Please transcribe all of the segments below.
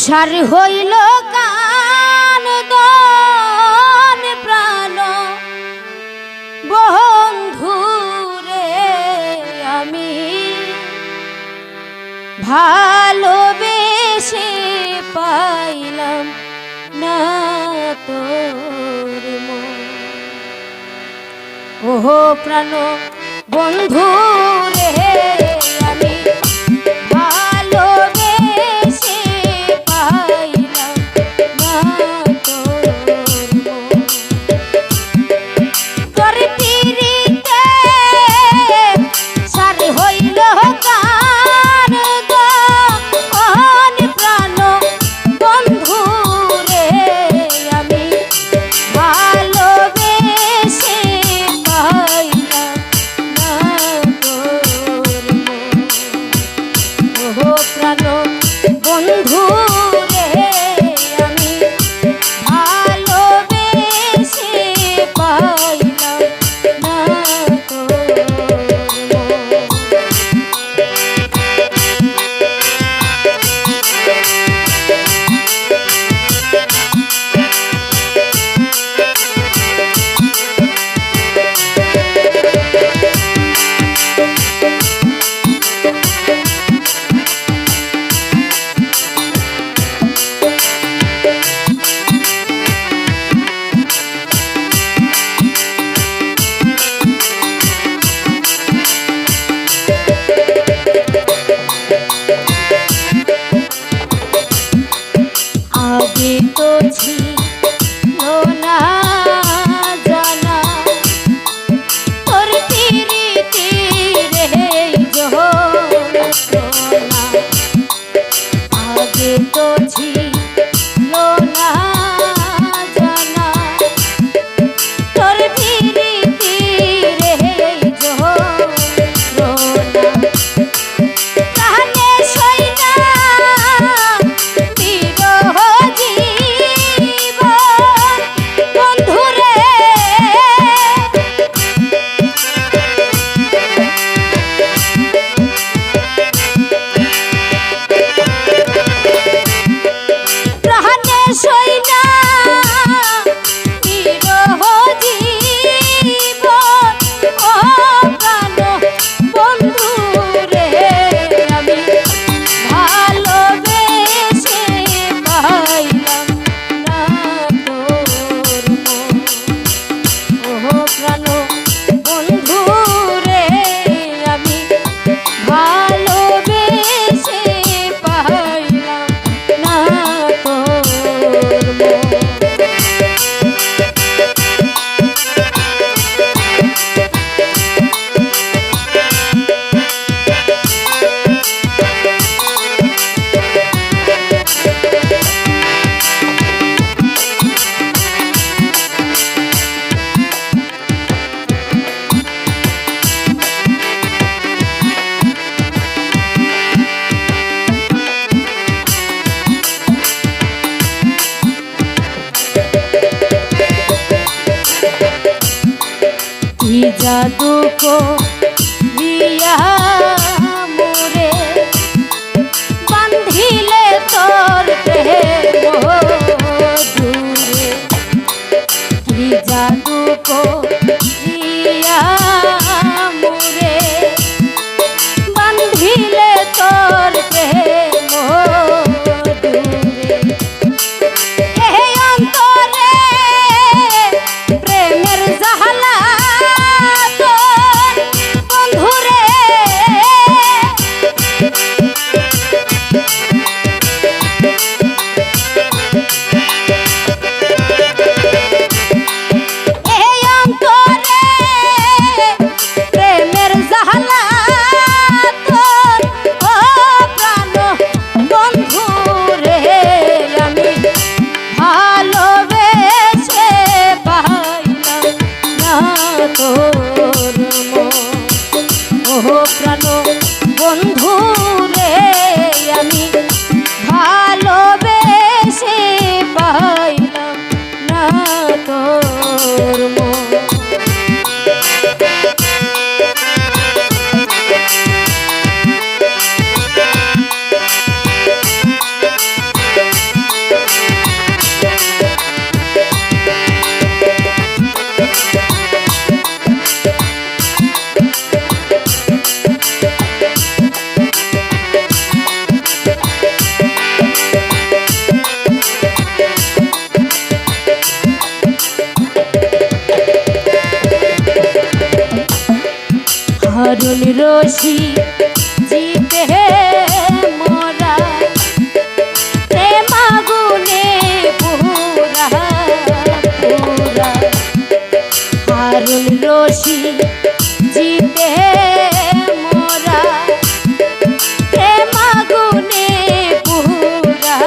সার হইল কান দন প্রাণ বন্ধুরে আমি ভালোবেসে পাইলাম না তোর মন। ওহো প্রাণ বন্ধুরে আমি ভালোবেসে পাইলাম না তোর মন। তোর পিরিতে সার হইল কার দন প্রাণ বন্ধুরে আমি ভালোবেসে পাইলাম না তোর মন। ওহো প্রাণ বন্ধুরে আমি ভালোবেসে পাইলাম না তোর আগে তো ছিল না জানা তোর পিরিতি রে যন্ত্রণা। আগে তো ছিল না জানা তোর পিরিতি রে যন্ত্রণা। কানে সইনা বিরহ জীবন বন্ধুরে প্রাণে সইনা বিরহ জীবন ও প্রাণ বন্ধুরে আমি ভালোবেসে পাইলাম না তোর মন। ওহো প্রাণ বন্ধুরে আমি ভালোবেসে পাইলাম না তোর মন। কি জাদু করিয়া মোরে বান্ধিলে তোর প্রেম দূরে। কি জাদু করিয়া মোরে বান্ধিলে তোর প্রেম দূরে। এই অন্তরে প্রেমের জাহালা তোর বন্ধুরে এই অন্তরে রশি জিতে মোরা প্রেম আগুনে পুরা পুরা হারুন রশি জিতে মোরা প্রেম আগুনে পুরা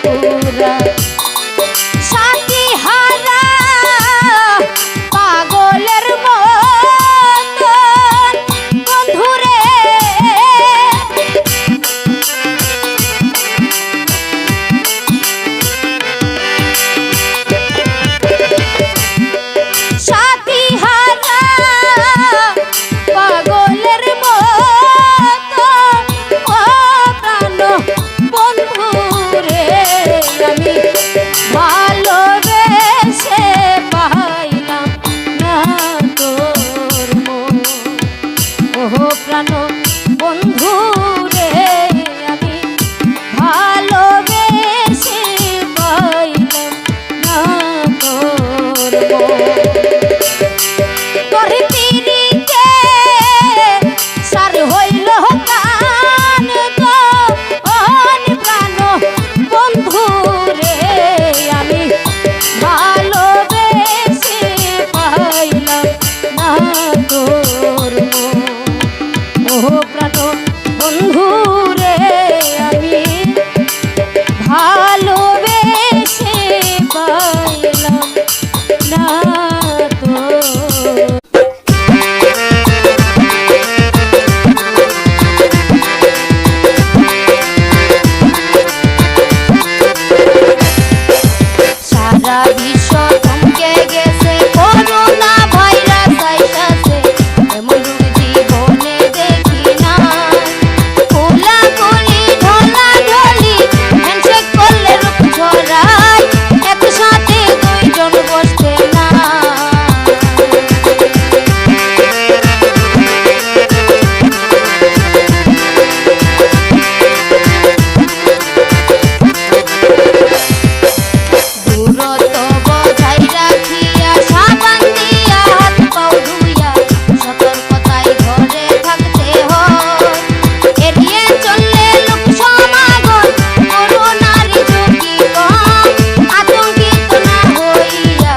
পুরা সাথী হারা পাগলের মতন বন্ধুরে সাথী হারা পাগলের মতন ও প্রাণ বন্ধুরে আমি ভালোবেসে পাইলাম না তোর মন ও প্রাণ বন্ধুরে আমি ভালোবেসে পাইলাম না তোর মন তোর পিরিতে সার হইল কান তো অন প্রাণ বন্ধুরে আমি ভালোবেসে পাইলাম না তোর মন ও প্রাণ বন্ধুরে আমি ভালোবেসে পাইলাম না তোর সারা বিশ্ব থমকে গেছে করোনা ভাইরাস আইতাছে এমন রোগ জীবনে দেখি না কোলাকুলি ঢলাঢলি হ্যান্ডশেক করলে রূপ ছড়ায় একসাথে দুইজন বসতে না দূরত্ব বজায় রাখিয়া সাবান দিয়া হাত পাও ধুইয়া সতর্কতায় ঘরে থাকতে হয় এড়িয়ে চললে লোক সমাগম করোনার ঝুঁকি কম আতঙ্কিত না হইয়া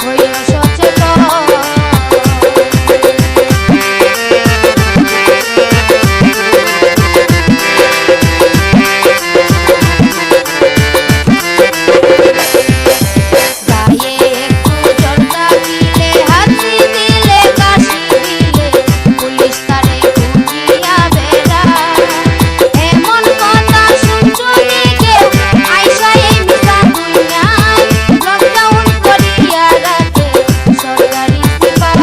হইল সচেতন গায়ে একটু জর্দা দিলে হাসি দিলে কাশি দিলে পুলিশ তারে খুঁজিয়া বেড়ায় এমন কথা শুনছুনি কেউ আইসা এই মিশা দুনিয়ায় লকডাউন করিয়া রাখে সরকারি সিপাহ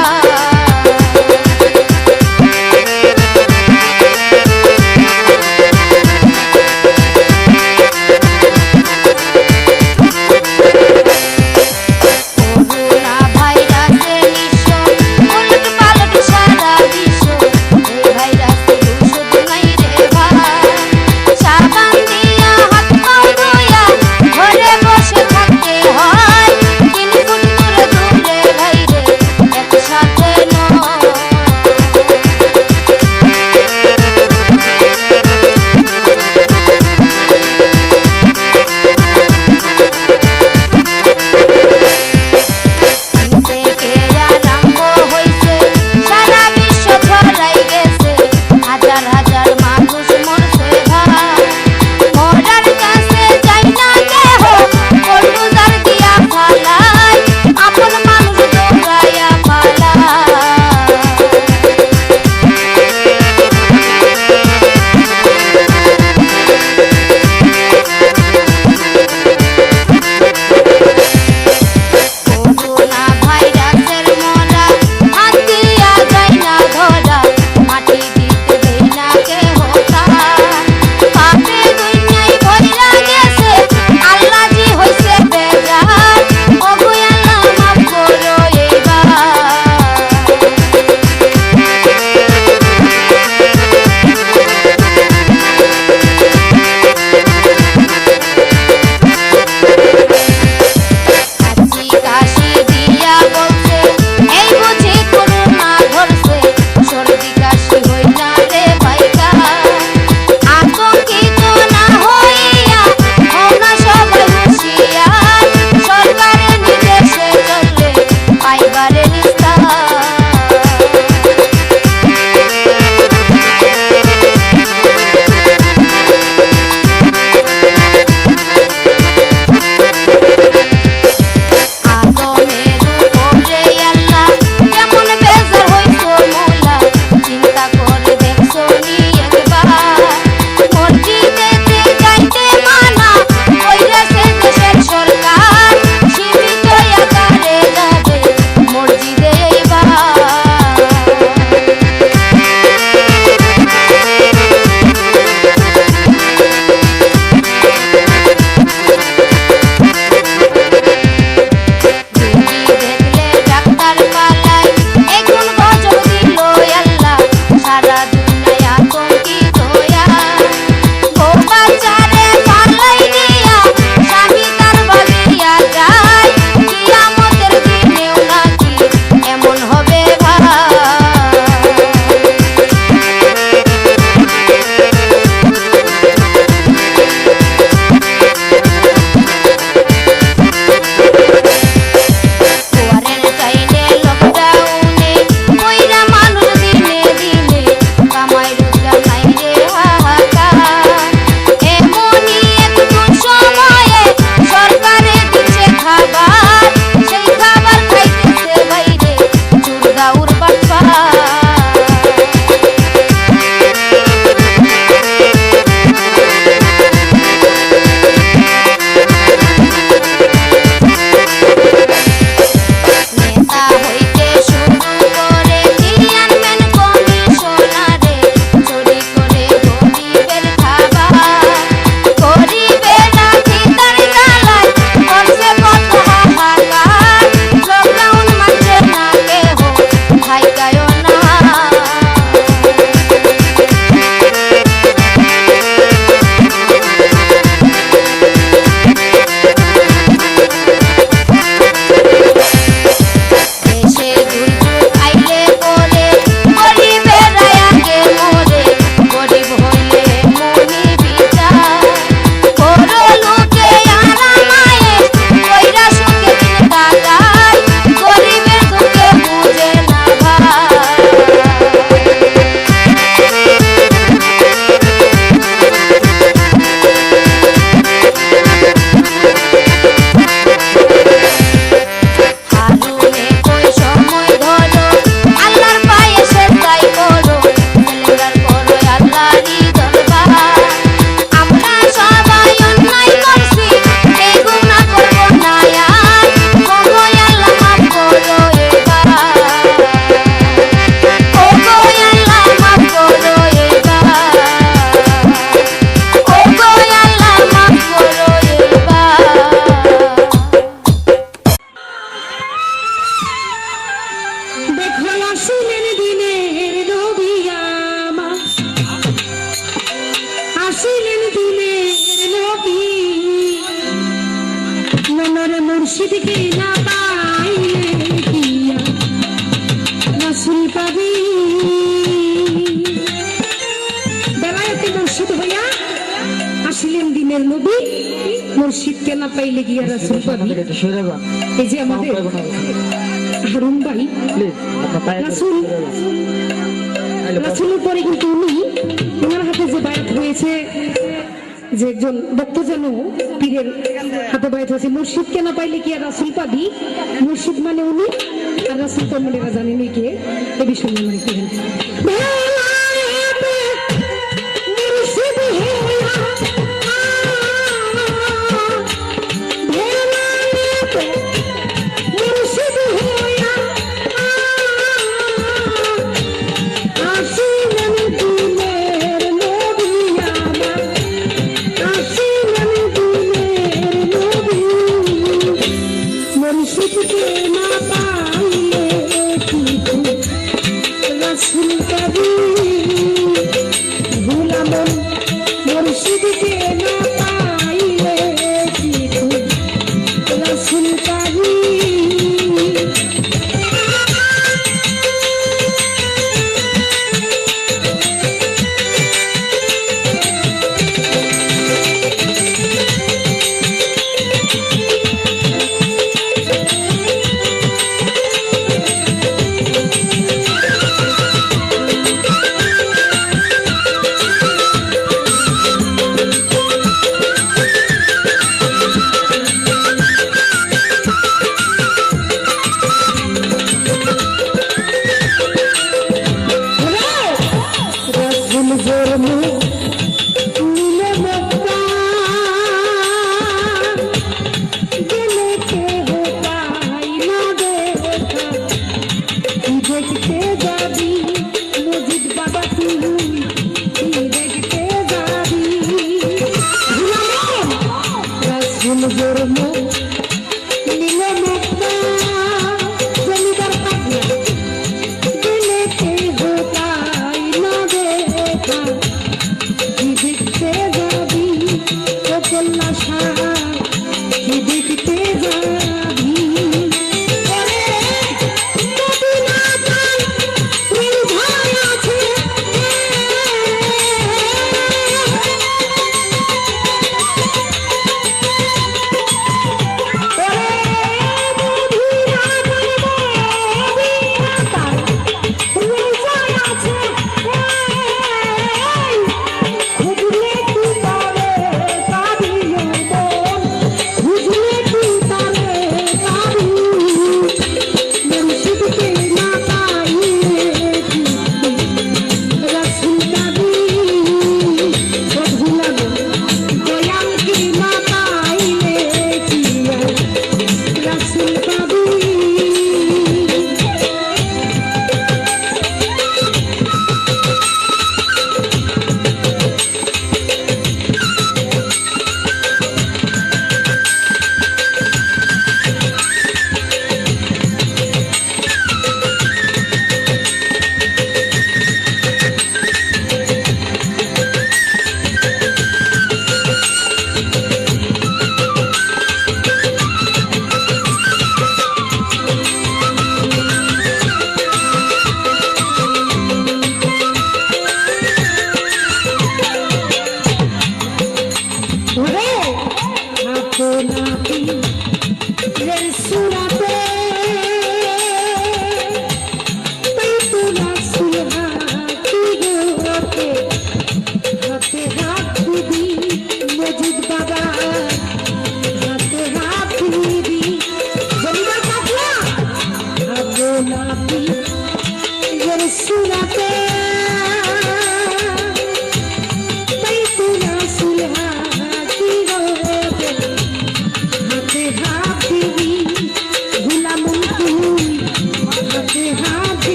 করোনা ভাইরাসের নিঃস্ব উলট পালট সারা বিশ্ব এই ভাইরাসের ওষুধ নাই রে ভাই সাবান দিয়া হাত পাও ধুইয়া ঘরে বসে থাকতে হয় 3 ফুট দূরে দূরে ভাইরে একসাথে নয় থেকে আরম্ভ হইছে সারা বিশ্ব ছড়াই গেছে হাজার হাজার মানুষ মরছে ভাই মরার কাছে যাই না কেহ বুলডোজার দিয়া ফালায় আপন মানুষ দৌড়াইয়া পালায় করোনা ভাইরাসের মরা হাত দিয়া যায় না ধরা মাটি দিতে দেয় না কেহ মুর্শিদকে না পাইলে কি রাসূল পাবি বেলায়েতে মুর্শিদ হইয়া আসলেন দিনের নবী মুর্শিদকে না পাইলে গিয়া রাসূল পাবি এই যে আমাদের হারুন ভাই রাসূলের পরে কিন্তু উনি ওনার হাতে যে বায়াত হয়েছে যে একজন ভক্ত যেন পীরের হাতে বায়াত হয়েছে মুর্শিদকে না পাইলে কি আর রাসূল পাবি মুর্শিদ মানে উনি আর রাসূল তো মানে জানেন কে এই বিষয়ে মনে করেন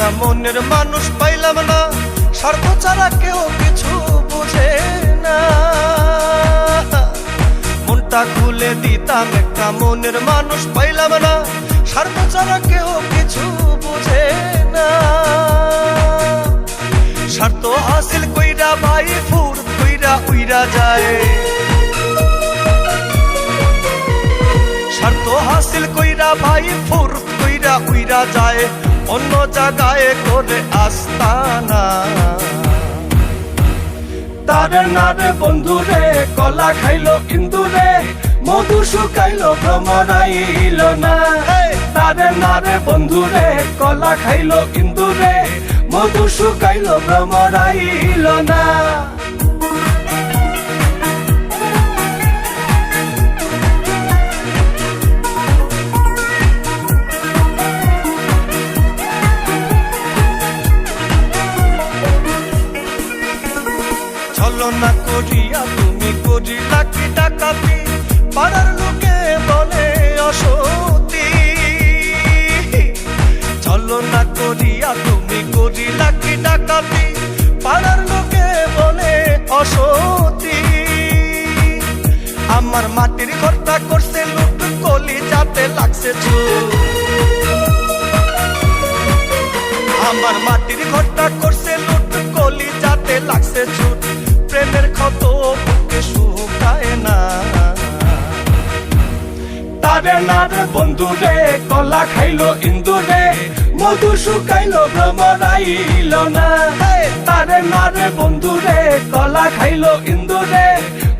একটা মনের মানুষ পাইলাম না, স্বার্থ ছাড়া কেউ কিছু বুঝে না। মনটা খুলে দিতাম একটা মনের মানুষ পাইলাম না, স্বার্থ ছাড়া কেউ কিছু বুঝে না। স্বার্থ হাসিল কইরা ভাই ফুর কইরা উইরা যায়, স্বার্থ হাসিল কইরা ভাই ফুর কইরা উইরা যায়, অন্য জায়গায় করে আস্তানা। তারে নারে বন্ধুরে কলা খাইলো ইন্দুরে, মধু শুকাইলো ভ্রমরাইল না। তারে নারে বন্ধুরে কলা খাইলো ইন্দুরে, মধু শুকাইলো ভ্রমরাইল না। ছলনা করিয়া তুমি করিলা কি ডাকাতি, পাড়ার লোকে বলে অসতী। ছলনা করিয়া তুমি করিলা কি ডাকাতি, পাড়ার লোকে বলে অসতী। আমার মাটির ঘরটা করছে লুট, কলি যাতে লাগছে চুপ। আমার মাটির ঘরটা করছে লুট, কলি যাতে লাগছে চুট। প্রেমের ক্ষত বুকে শুকায় না। তারে নারে বন্ধুরে কলা খাইলো ইন্দুরে, মধু শুকাইলো ভ্রমরাইল না। তারে নারে বন্ধুরে কলা খাইলো ইন্দুরে,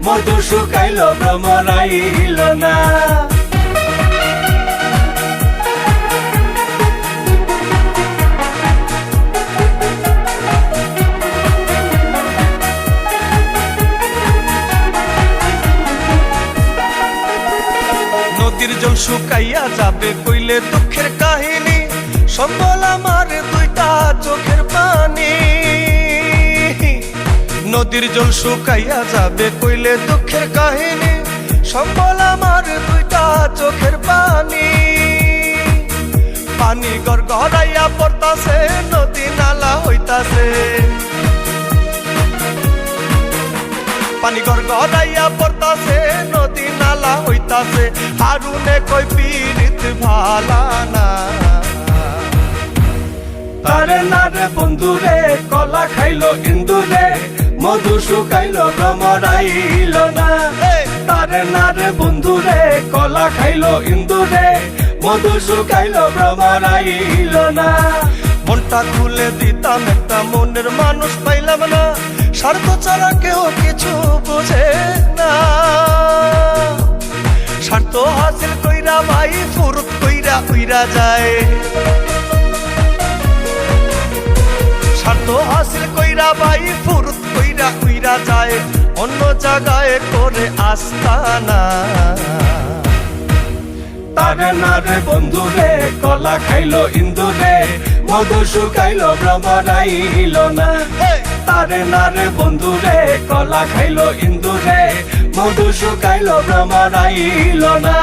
মধু শুকাইলো ভ্রমরাইল না। নদীর জল শুকাইয়া যাবে কইলে দুঃখের কাহিনী, সম্বল আমার দুইটা চোখের পানি। নদীর জল শুকাইয়া যাবে কইলে দুঃখের কাহিনী, সম্বল আমার দুইটা চোখের পানি। পানি গড়গড়াইয়া পড়তাছে, নদী নালা হইতাছে। পানি গড়গড়াইয়া পড়তাছে, নদী নালা হইতাছে। হারুনে কই পীড়িত ভালা না। তারে নারে বন্ধুরে কলা খাইলো ইন্দুরে, মধু শুকাইলো ভ্রমরাইল না। তারে নারে বন্ধুরে কলা খাইলো ইন্দুরে, মধু শুকাইলো ভ্রমরাইল না। মনটা খুলে দিতাম একটা মনের মানুষ পাইলাম না, স্বার্থ ছাড়া কেউ কিছু বুঝে না। স্বার্থ হাসিল কইরা ভাই ফুরুত কইরা উইরা যায়, স্বার্থ হাসিল কইরা ভাই ফুরুত কইরা উইরা যায়, অন্য জায়গায় করে আস্তানা। তারে নারে বন্ধুরে কলা খাইলো ইন্দুরে, মধু শুকাইলো ভ্রমরাইল না। তারে নারে বন্ধুরে কলা খাইলো ইন্দুরে, মধু শুকাইলো ভ্রমরাইল না।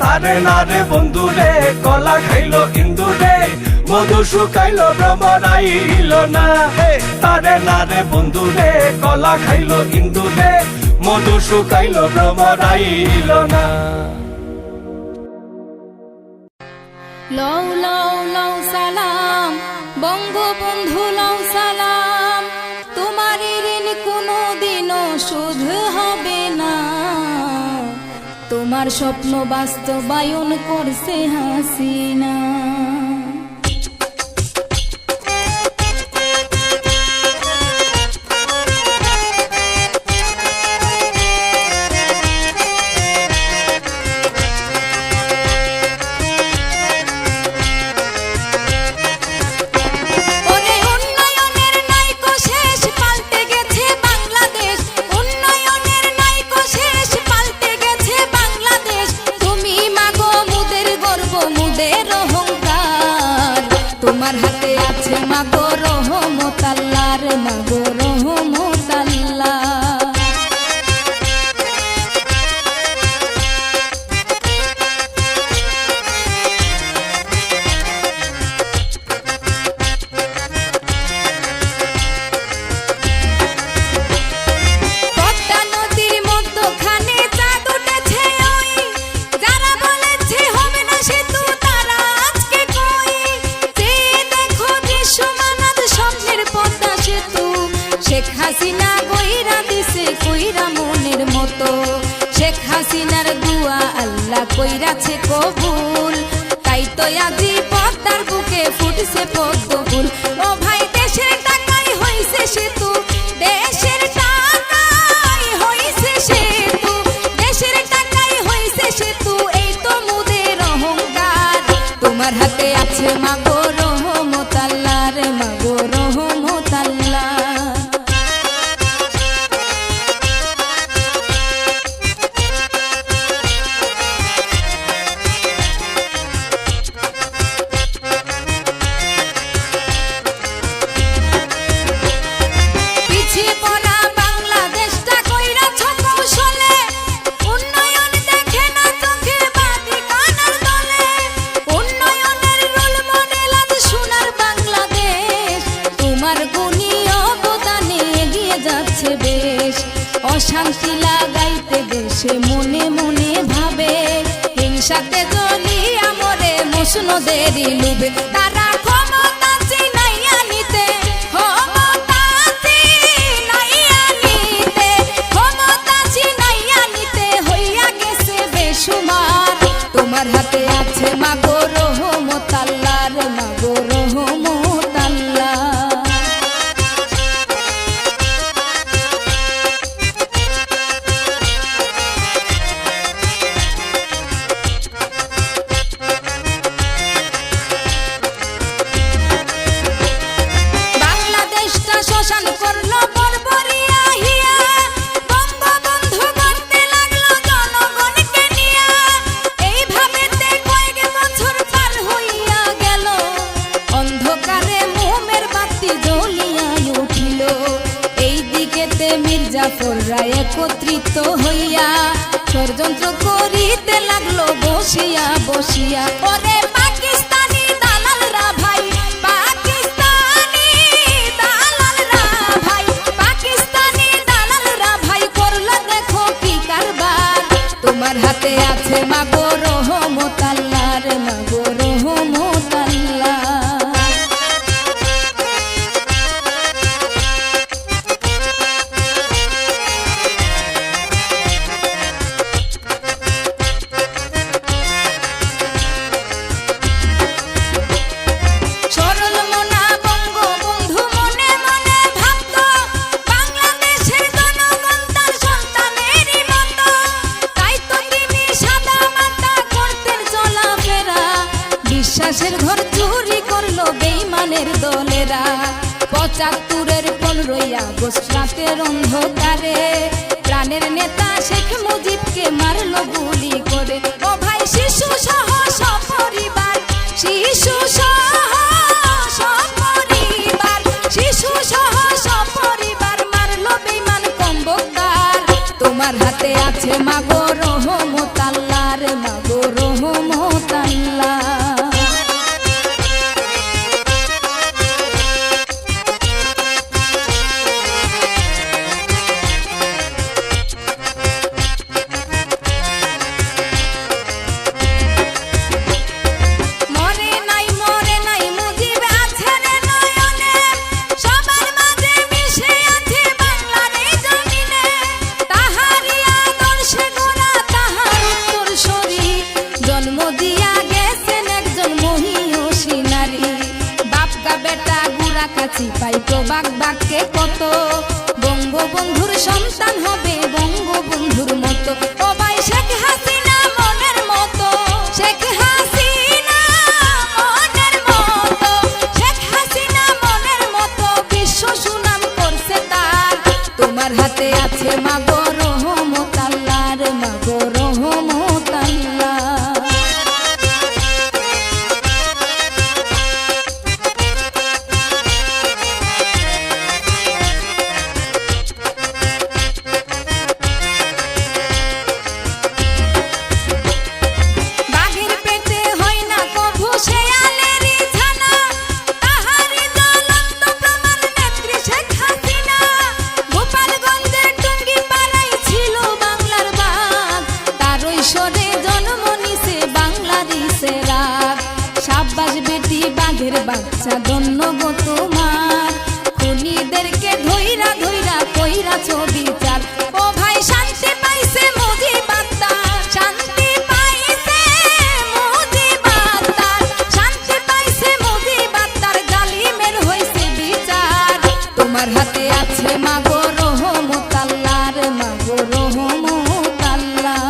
তারে নারে বন্ধুরে কলা খাইলো ইন্দুরে, মধু শুকাইলো ভ্রমরাইল না। তারে নারে বন্ধুরে কলা খাইলো ইন্দুরে, মধু শুকাইলো ভ্রমরাইল না। লও লও লও সালাম বঙ্গবন্ধু, লও সালাম। তোমার ঋণ কোনো দিনও শোধ হবে না। তোমার স্বপ্ন বাস্তবায়ন করছে হাসিনা। তোমার হাতে আছে মাগো রহমত আল্লাহর, মাগো রহমত আল্লাহ। শেখ হাসিনা কইরা দিছে কইরা মনের মতো শেখ হাসিনার দুয়া আল্লাহ কইরাছে কবুল তাই তো আজি পদ্মার বুকে ফুটছে পদ্ম ফুল ও ভাই দেশের টাকাই হইছে সেতু দেশের টাকাই হইছে সেতু দেশের টাকাই হইছে সেতু এই তো মুদের অহংকার তোমার হাতে আছে মাগো রহমত আল্লাহ রে মাগো রহমত আল্লাহ অশান্তি লাগাইতে দেশে মনে মনে ভাবে হিংসাতে জ্বলিয়া মরে মুসনদেরই লুবে তারা ক্ষমতা চিনাইয়া নিতে ক্ষমতা চিনাইয়া নিতে হইয়া গেছে বেসুমার তোমার হাতে আছে মাগো রহমত আল্লাহ রে মাগো রহমত আল্লাহ শাসন করলো বর্বরিয়া হিয়া বঙ্গবন্ধু করতে লাগলো জনগণকে নিয়া এইভাবেতে কয়েক বছর পার হইয়া গেল অন্ধকারে মোমের বাতি জ্বলিয়া উঠিল এই দিকেতে মির্জাফররা একত্রিত হইয়া ষড়যন্ত্র করিতে লাগলো বসিয়া বসিয়া ওরে পাকিস্তানি দালালরা ভাই তোমার হাতে আছে মাগো রহমত আল্লাহ রে মাগো রহমত আল্লাহ সরল মনা বঙ্গবন্ধু মনে মনে ভাবতো বাংলাদেশের জনগণ তার সন্তানেরই মতো তাই তো তিনি সাদা মাথা করতেন চলাফেরা বিশ্বাসের ঘর চুরি করলো বেঈমানের দলেরা ৭৫-এর ১৫ই আগস্ট রাতের অন্ধকারে প্রাণের নেতা শেখ মুজিবকে মারলো গুলি করে ও ভাই শিশু সহ সপরিবার শিশু সহ সপরিবার শিশু সহ সপরিবার মারলো বেঈমান কম্বকার তোমার হাতে আছে মাগো রহমত আল্লাহ রে মাগো রহমত আল্লাহ মরে নাই মুজিব আছে রে নয়নে সবার মাঝে মিশে আছে বাংলার এই জমিনে তাহারই আদর্শে গড়া তাহার উত্তরসূরি জন্ম দিয়া গেছেন একজন মহিয়সী নারী বাপকা বেটা গুড়া কাছি পাইতো বাঘ বাঘকে কত বঙ্গবন্ধুর সন্তান হবে বঙ্গবন্ধুর মতো ও ভাই শেখ হাসিনা মনের মতো শেখ হাসিনা মনের মতো শেখ হাসিনা মনের মতো বিশ্ব সুনাম করছে তার তোমার হাতে আছে মাগো রহমত আল্লাহ রে মাগো রহমত আল্লাহ বাঘের বাচ্চা ধন্য গো তোমার খুনিদেরকে ধইরা কইরাছো বিচার। ও ভাই শান্তি পাইছে মুজিবাত্তার, শান্তি পাইছে মুজিবাত্তার, শান্তি পাইছে মুজিবাত্তার, জালিমের হইছে বিচার। তোমার হাতে আছে মাগো রহমত আল্লাহর, মাগো রহমত আল্লাহ।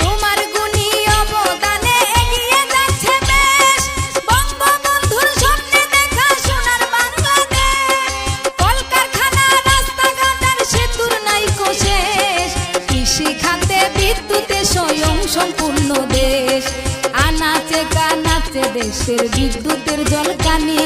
তোমার গুণী অবদানে এগিয়ে যাচ্ছে দেশ, বঙ্গবন্ধুর স্বপ্নে দেখা সোনার বাংলাদেশ। কলকারখানা রাস্তাঘাট আর সেতুর নাইকো শেষ, কৃষি খাতে বিদ্যুতে স্বয়ং সম্পূর্ণ দেশ। আনাচে কানাচে দেশের বিদ্যুতের জলকানি,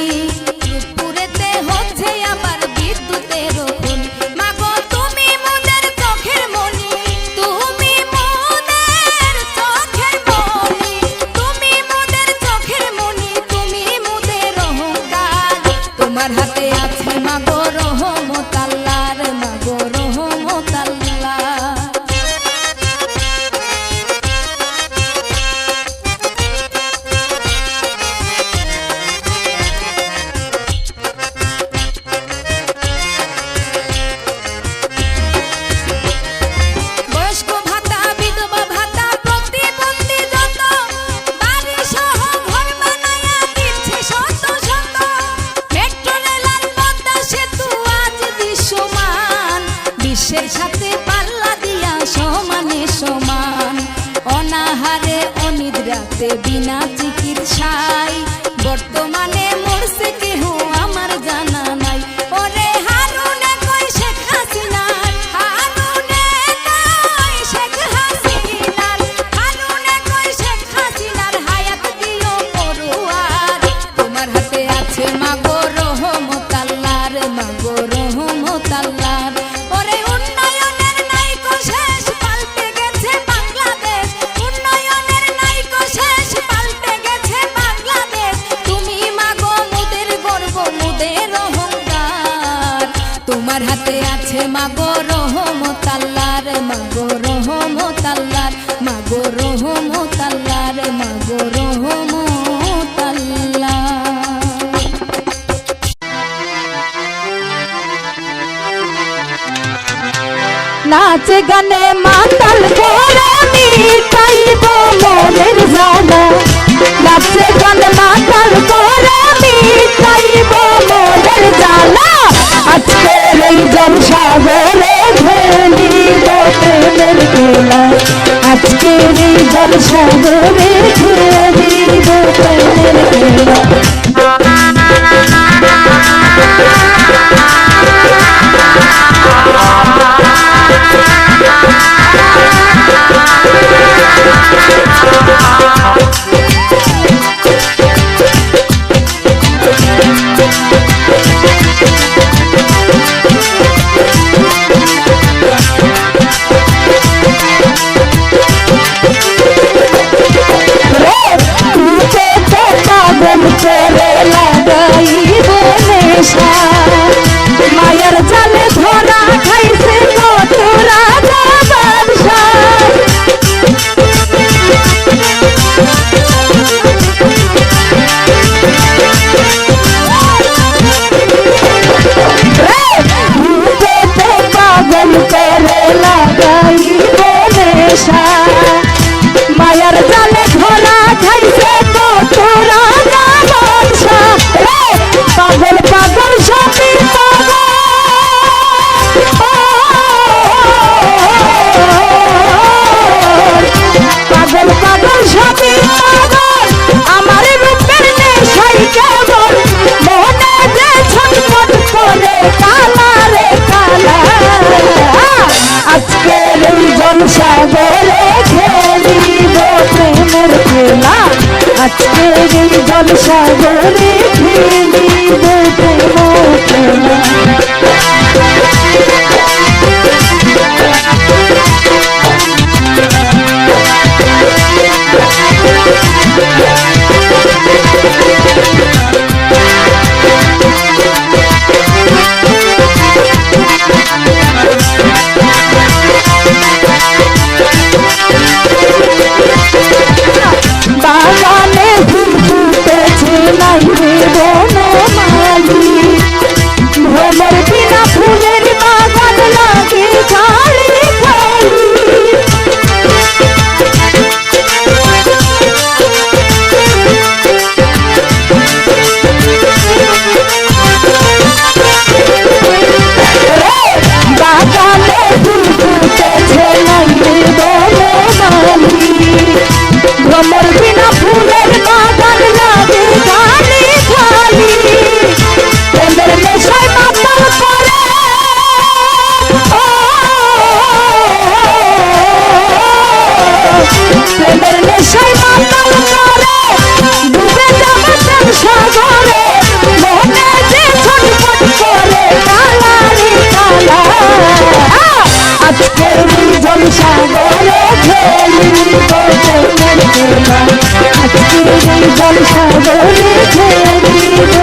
রূপপুরেতে হচ্ছে আবার বিদ্যুতের খনি। মাগো তুমি মোদের চোখের মনি, তুমি মোদের চোখের মনি, তুমি মোদের চোখের মনি, তুমি মোদের অহংকার। তোমার হাতে আছে মাগো রহমত আল্লাহর, মাগো রহমত আল্লাহ। বয়স্ক ভাতা, বিধবা ভাতা, প্রতিবন্ধী যত, বাড়ি সহ ঘর বানায়া দিচ্ছে শত শত। মেট্রো রেল আর পদ্মা সেতু আজ দৃশ্যমান, বিশ্বের সাথে পাল্লা দিয়া সমানে সমান। অনাহারে অনিদ্রাতে বিনা চিকিৎসায় বর্তমানে মরছে কেহ আমার জানা নাই। ওরে হারুনে কই শেখ হাসিনার, হারুনে কই শেখ হাসিনার, হারুনে কই শেখ হাসিনার, হায়াত দিও পড়ুয়ার। তোমার হাতে আছে মাগো রহমত আল্লাহর, মাগো রহমত আল্লাহর। ওরে উন্নয়নের নাইকো শেষ, পাল্টে গেছে বাংলাদেশ, উন্নয়নের নাইকো শেষ, পাল্টে গেছে বাংলাদেশ। তুমি মাগো মুদের গর্ব, মুদের অহংকার। তোমার হাতে আছে মাগো রহমত আল্লাহর, মাগো রহমত আল্লাহর, মাগো রহমত আল্লাহর, মাগো রহমত আল্লাহ। নাচে গানে মাতাল করে মিটাইব মনের জ্বালা, নাচে গানে মাতাল করে মিটাইব মনের জ্বালা। আজকের এই জলসাগরে ঢেলিব প্রেমের খেলা, আজকের এই জলসাগরে ঢেলিব প্রেমের খেলা। মায়ের জালে ধরা খাইছে কতরা বাদশা, পাগল করে লাগাইব নেশা। মায়ের জালে ধরা খাইছে কতরা বাদশা, পাগল পাগল সবই পাগল, পাগল পাগল সবই পাগল। আমার রূপের নেশাই কেবল, মনে যে ছটফট করে কালা রে কালা। আজকের এই জলসাগরে খেলিব প্রেমের খেলা, আজকের এই জলসাগরে খেলিব প্রেমের খেলা। জলসাগরে খেলিব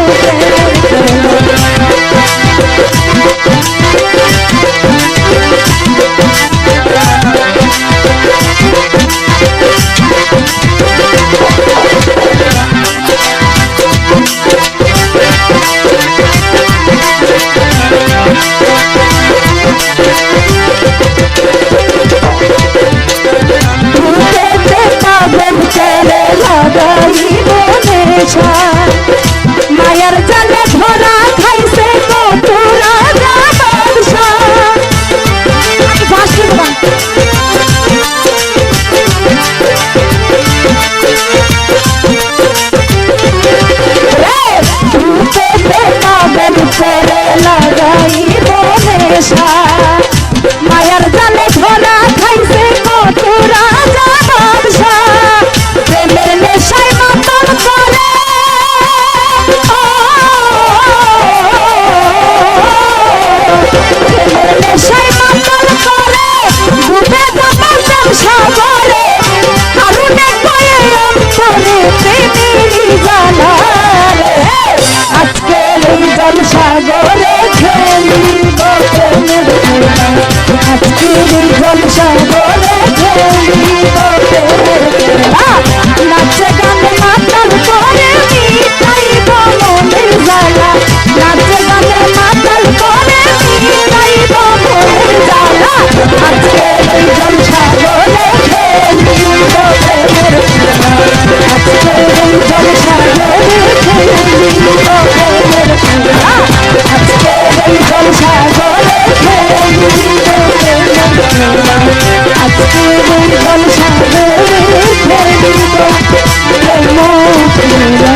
মায়ার জালে ধরা খাইছে কতুরা জাবরসা আমি ভাসি না মায়ার জালে ধরা খাইছে কতুরা জাবরসা প্রেমের নেশায় মাতাল করে প্রেমের নেশায় মাতাল করে ডুবে যাবার সাগরে কারণে কয়ে অন্তরে প্রেমেরই জ্বালা আজকে এই জলসাগরে খেলিব প্রেমের খেলা আজকে এই জলসাগরে খেলিব প্রেমের খেলা নাচে গানে মাতাল করে মিটাইব মনের জ্বালা নাচে গানে মাতাল করে মিটাইব মনের জ্বালা আজকে এই জলসাগরে খেলিব প্রেমের খেলা আজকে এই জলসাগরে খেলিব প্রেমের খেলা আজকে এই জলসাগরে খেলিব প্রেমের খেলা আজকে এই জলসাগরে খেলিব প্রেমের খেলা